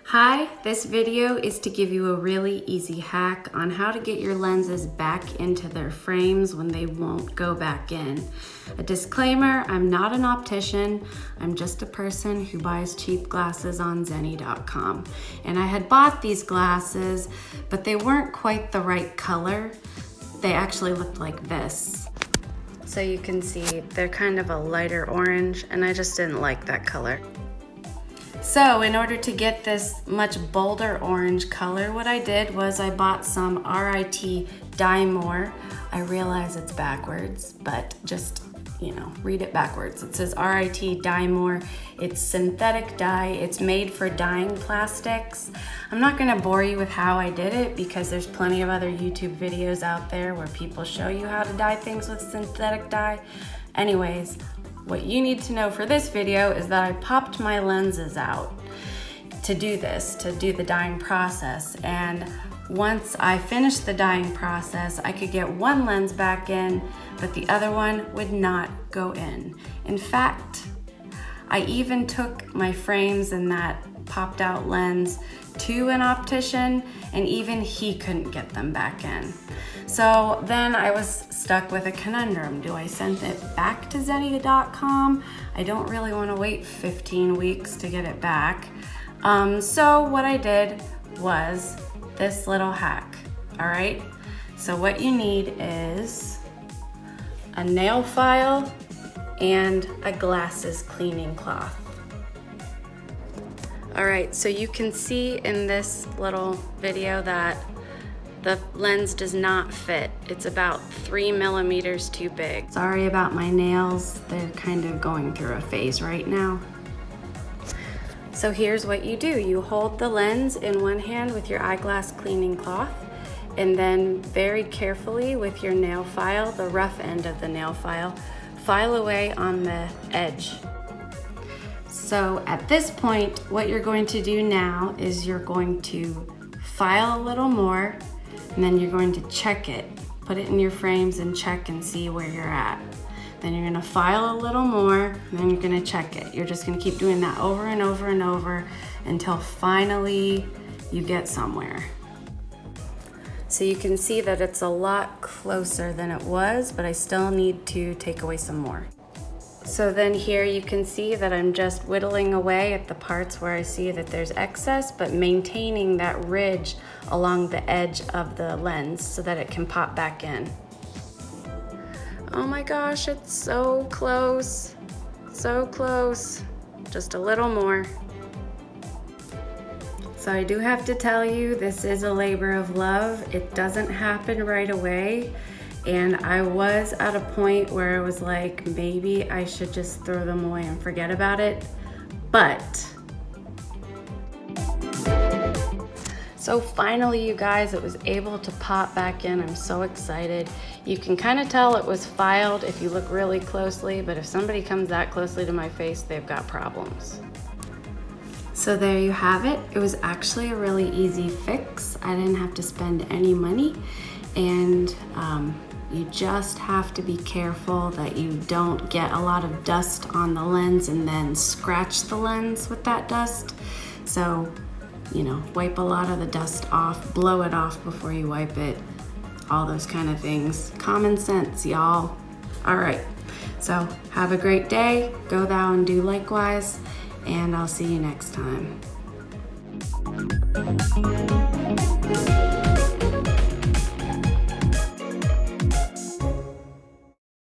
Hi, this video is to give you a really easy hack on how to get your lenses back into their frames when they won't go back in. A disclaimer, I'm not an optician, I'm just a person who buys cheap glasses on Zenni.com. And I had bought these glasses, but they weren't quite the right color. They actually looked like this. So you can see they're kind of a lighter orange, and I just didn't like that color. So in order to get this much bolder orange color, what I did was I bought some RIT Dye More. I realize it's backwards, but just, you know, read it backwards. It says RIT Dye More. It's synthetic dye. It's made for dyeing plastics. I'm not gonna bore you with how I did it because there's plenty of other YouTube videos out there where people show you how to dye things with synthetic dye. Anyways, what you need to know for this video is that I popped my lenses out to do this, to do the dyeing process. And once I finished the dyeing process, I could get one lens back in, but the other one would not go in. In fact, I even took my frames and that popped out lens to an optician, and even he couldn't get them back in. So then I was stuck with a conundrum. Do I send it back to Zenni.com? I don't really want to wait 15 weeks to get it back. So what I did was this little hack, all right? So what you need is a nail file and a glasses cleaning cloth. All right, so you can see in this little video that the lens does not fit. It's about 3 millimeters too big. Sorry about my nails. They're kind of going through a phase right now. So here's what you do. You hold the lens in one hand with your eyeglass cleaning cloth, and then very carefully with your nail file, the rough end of the nail file away on the edge. So at this point, what you're going to do now is you're going to file a little more, and then you're going to check it. Put it in your frames and check and see where you're at. Then you're gonna file a little more, and then you're gonna check it. You're just gonna keep doing that over and over and over until finally you get somewhere. So you can see that it's a lot closer than it was, but I still need to take away some more. So then here you can see that I'm just whittling away at the parts where I see that there's excess, but maintaining that ridge along the edge of the lens so that it can pop back in. Oh my gosh, it's so close, so close. Just a little more. So I do have to tell you, this is a labor of love. It doesn't happen right away. And I was at a point where I was like, maybe I should just throw them away and forget about it. But, so finally, you guys, it was able to pop back in. I'm so excited. You can kind of tell it was filed if you look really closely, but if somebody comes that closely to my face, they've got problems. So there you have it. It was actually a really easy fix. I didn't have to spend any money, and you just have to be careful that you don't get a lot of dust on the lens and then scratch the lens with that dust. So, you know, wipe a lot of the dust off, blow it off before you wipe it, all those kind of things. Common sense, y'all. All right, so have a great day. Go thou and do likewise, and I'll see you next time.